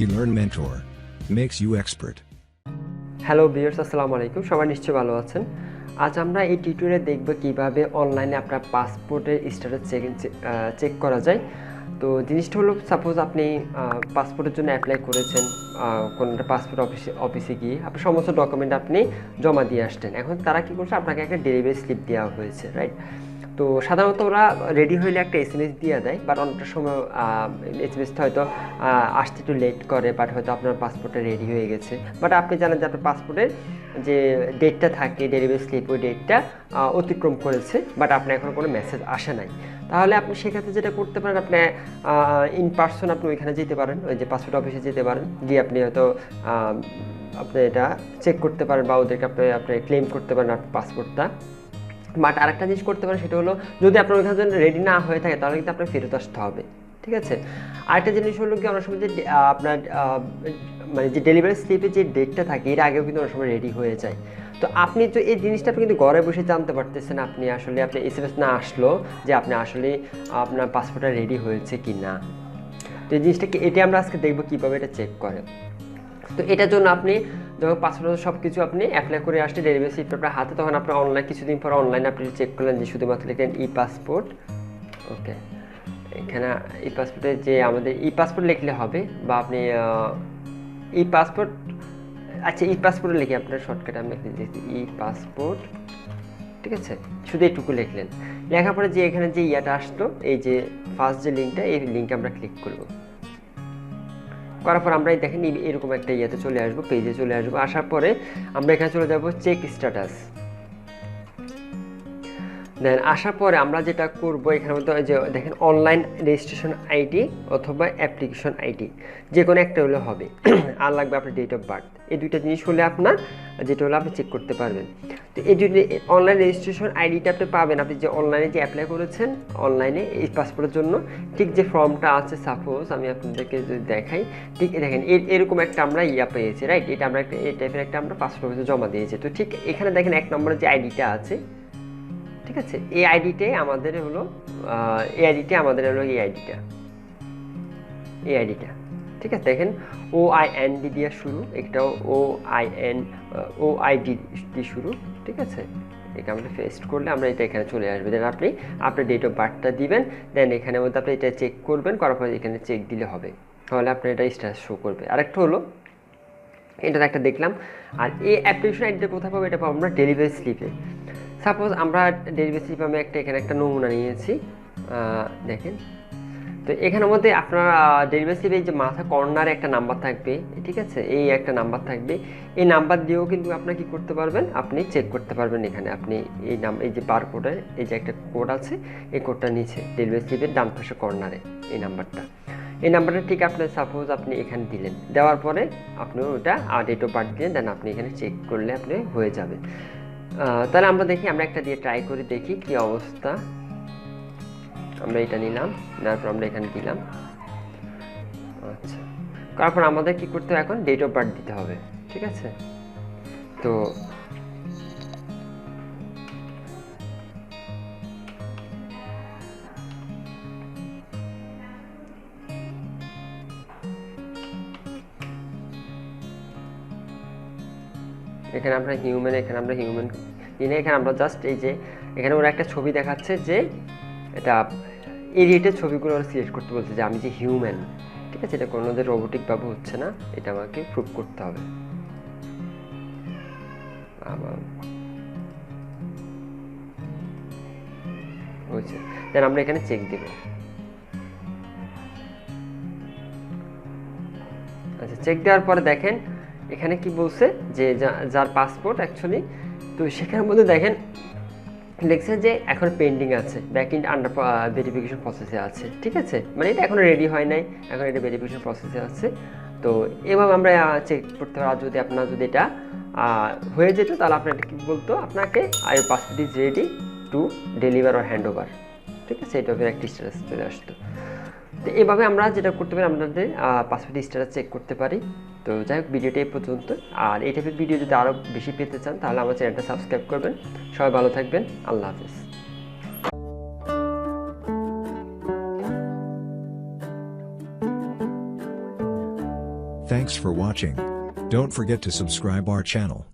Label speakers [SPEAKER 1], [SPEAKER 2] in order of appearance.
[SPEAKER 1] eLearn mentor makes you expert.
[SPEAKER 2] Hello viewers, আসসালামু আলাইকুম। সবাই নিশ্চয়ই ভালো আছেন। আজ আমরা এই টিউটোরিয়ালে দেখব কিভাবে অনলাইনে আপনার পাসপোর্টের স্ট্যাটাস চেক করা যায়। তো জিনিসটা হলো, সাপোজ আপনি পাসপোর্টের জন্য অ্যাপ্লাই করেছেন, কোনো একটা পাসপোর্ট অফিসে গিয়ে আপনার সমস্ত ডকুমেন্ট আপনি জমা দিয়ে আসতেন। এখন তারা কী করছে, আপনাকে একটা ডেলিভারি স্লিপ দেওয়া হয়েছে, রাইট? তো সাধারণত ওরা রেডি হইলে একটা এসএমএস দিয়ে দেয়, বাট অনেকটা সময় এসএমএসটা হয়তো আসতে একটু লেট করে, বাট হয়তো আপনার পাসপোর্টটা রেডি হয়ে গেছে। বাট আপনি জানেন যে আপনার পাসপোর্টের যে ডেটটা থাকে ডেলিভারি স্লিপ, ওই ডেটটা অতিক্রম করেছে, বাট আপনার এখনও কোনো মেসেজ আসে নাই। তাহলে আপনি সেক্ষেত্রে যেটা করতে পারেন, আপনি ইন পার্সন আপনি ওইখানে যেতে পারেন, ওই যে পাসপোর্ট অফিসে যেতে পারেন, গিয়ে আপনি হয়তো আপনি এটা চেক করতে পারেন বা ওদেরকে আপনি ক্লেম করতে পারেন আপনার পাসপোর্টটা। বাট আরেকটা জিনিস করতে পারেন, সেটা হলো যদি আপনার ওইখানে জন্য রেডি না হয়ে থাকে তাহলে কিন্তু আপনার ফেরত আসতে হবে, ঠিক আছে? আরেকটা জিনিস হলো কি, অনেক সময় যে আপনার মানে যে ডেলিভারি স্লিপে যে ডেটটা থাকে এর আগেও কিন্তু অনেক সময় রেডি হয়ে যায়। তো আপনি তো এই জিনিসটা আপনি কিন্তু ঘরে বসে জানতে পারতেছেন, আপনি আসলে আপনার এসএমএস না আসলো যে আপনি আসলে আপনার পাসপোর্টটা রেডি হয়েছে কি না। তো এই জিনিসটাকে এটা আমরা আজকে দেখবো কীভাবে এটা চেক করে। তো এটার জন্য আপনি যখন পাসপোর্ট সব কিছু আপনি অ্যাপ্লাই করে আসলে ডেলিভারি স্লিপ আপনার হাতে, তখন আপনার অনলাইন কিছুদিন পর অনলাইনে আপনি চেক করলেন যে শুধুমাত্র লিখলেন ই পাসপোর্ট। ওকে, এখানে ই পাসপোর্টে যে আমাদের ই পাসপোর্ট লিখলে হবে, বা আপনি ই পাসপোর্ট, আচ্ছা ই পাসপোর্টে লিখে আপনার শর্টকাটে আমি লিখে দিয়েছি ই পাসপোর্ট, ঠিক আছে? শুধু এইটুকু লিখলেন। লেখার পরে যে এখানে যে ইয়াটা আসলো, এই যে ফার্স্ট যে লিঙ্কটা, এই লিঙ্কে আমরা ক্লিক করবো। করার পর আমরা দেখেন এরকম একটা ইয়েতে চলে আসবো, পেজে চলে আসবো। আসার পরে আমরা এখানে চলে যাব চেক স্ট্যাটাস। দেন আসার পরে আমরা যেটা করব, এখানের মধ্যে যে দেখেন অনলাইন রেজিস্ট্রেশন আইডি অথবা অ্যাপ্লিকেশন আইডি, যে কোনো একটা হলে হবে। আর লাগবে আপনার ডেট অফ বার্থ। এই দুইটা জিনিস হলে আপনার যেটা হলো আপনি চেক করতে পারবেন। তো এই যদি অনলাইন রেজিস্ট্রেশন আইডিটা আপনি পাবেন, আপনি যে অনলাইনে যে অ্যাপ্লাই করেছেন অনলাইনে এই পাসপোর্টের জন্য, ঠিক যে ফর্মটা আছে, সাপোজ আমি আপনাদেরকে যদি দেখাই, ঠিক দেখেন এরকম একটা আমরা ইয়া পেয়েছি, রাইট? এটা আমরা একটা এই টাইপের একটা আমরা পাসপোর্ট অফিসে জমা দিয়েছি। তো ঠিক এখানে দেখেন 1 নম্বরে যে আইডিটা আছে, ঠিক আছে, এই আইডিটাই আমাদের হলো এই আইডিটা আমাদের হলো এই আইডিটা, এই আইডিটা, ঠিক আছে? দেখেন OIND দিয়ে শুরু, একটাও OID দিয়ে শুরু, ঠিক আছে? এটা আমরা পেস্ট করলে আমরা এটা এখানে চলে আসবে। দেন আপনি আপনার ডেট অফ বার্থটা দিবেন, দেন এখানের মধ্যে আপনি এটা চেক করবেন, করার পরে এখানে চেক দিলে হবে, তাহলে আপনার এটা স্ট্যাটাস শো করবে। আরেকটা হলো, এটা একটা দেখলাম। আর এই অ্যাপ্লিকেশন আইডিটা কোথায় পাবো? এটা পাবো আমরা ডেলিভারি স্লিপে। সাপোজ আমরা ডেলিভারি স্লিপ আমি এখানে একটা নমুনা নিয়েছি, দেখেন। তো এখানের মধ্যে আপনার ডেলিভারি স্লিপে যে মাথা কর্নারে একটা নাম্বার থাকবে, ঠিক আছে? এই একটা নাম্বার থাকবে, এই নাম্বার দিয়েও কিন্তু আপনার কি করতে পারবেন, আপনি চেক করতে পারবেন। এখানে আপনি এই যে বারকোডের এই যে একটা কোড আছে, এই কোডটা নিচে ডেলিভারি স্লিপের ডান পাশে কর্নারে এই নাম্বারটা, এই নাম্বারটা ঠিক আপনার সাপোজ আপনি এখানে দিলেন, দেওয়ার পরে আপনি ওটা ডেট অফ বার্থ দিলেন, দেন আপনি এখানে চেক করলে আপনি হয়ে যাবে। তাহলে আমরা দেখি, আমরা একটা দিয়ে ট্রাই করে দেখি কি অবস্থা। আমরা এটা নিলাম, তারপর আমরা এখানে দিলাম। আচ্ছা, তারপর আমাদের কি করতে হবে, এখন ডেট অফ বার্থ দিতে হবে, ঠিক আছে? তো এখানে আমরা হিউম্যান এখানে আমরা জাস্ট এই যে এখানে ওরা একটা ছবি দেখাচ্ছে যে এটা এই রিলেটেড ছবিগুলো ওরা সিলেক্ট করতে বলছে যে আমি যে হিউম্যান, ঠিক আছে? এটা কোনো যে রোবোটিকভাবে হচ্ছে না, এটা আমাকে প্রুভ করতে হবে। আবার হয়েছে, দেন আমরা এখানে চেক দিব। আচ্ছা, চেক দেওয়ার পরে দেখেন এখানে কি বলছে যে যার পাসপোর্ট অ্যাকচুয়ালি, তো সেখানের মধ্যে দেখেন লিখছে যে এখন পেন্ডিং আছে, ব্যাক ইন আন্ডার ভেরিফিকেশন প্রসেসে আছে, ঠিক আছে? মানে এটা এখনো রেডি হয় নাই, এখন এটা ভেরিফিকেশন প্রসেসে আছে। তো এভাবে আমরা চেক করতে পারি। আর যদি আপনার যদি এটা হয়ে যেত, তাহলে আপনার এটা কী বলতো, আপনাকে আর passport is ready to deliver or hand over, ঠিক আছে? এটা একটা স্ট্যাটাস চলে আসতো। তো এভাবে আমরা যেটা করতে পারি, আমাদের পাসপোর্ট স্ট্যাটাস চেক করতে পারি। তো যাই হোক, ভিডিওটা এই পর্যন্ত। আর এই টাইপের ভিডিও যদি আরও বেশি পেতে চান, তাহলে আমার চ্যানেলটা সাবস্ক্রাইব করবেন। সবাই ভালো থাকবেন, আল্লাহ হাফেজ।
[SPEAKER 1] Thanks for watching. Don't forget to subscribe our channel.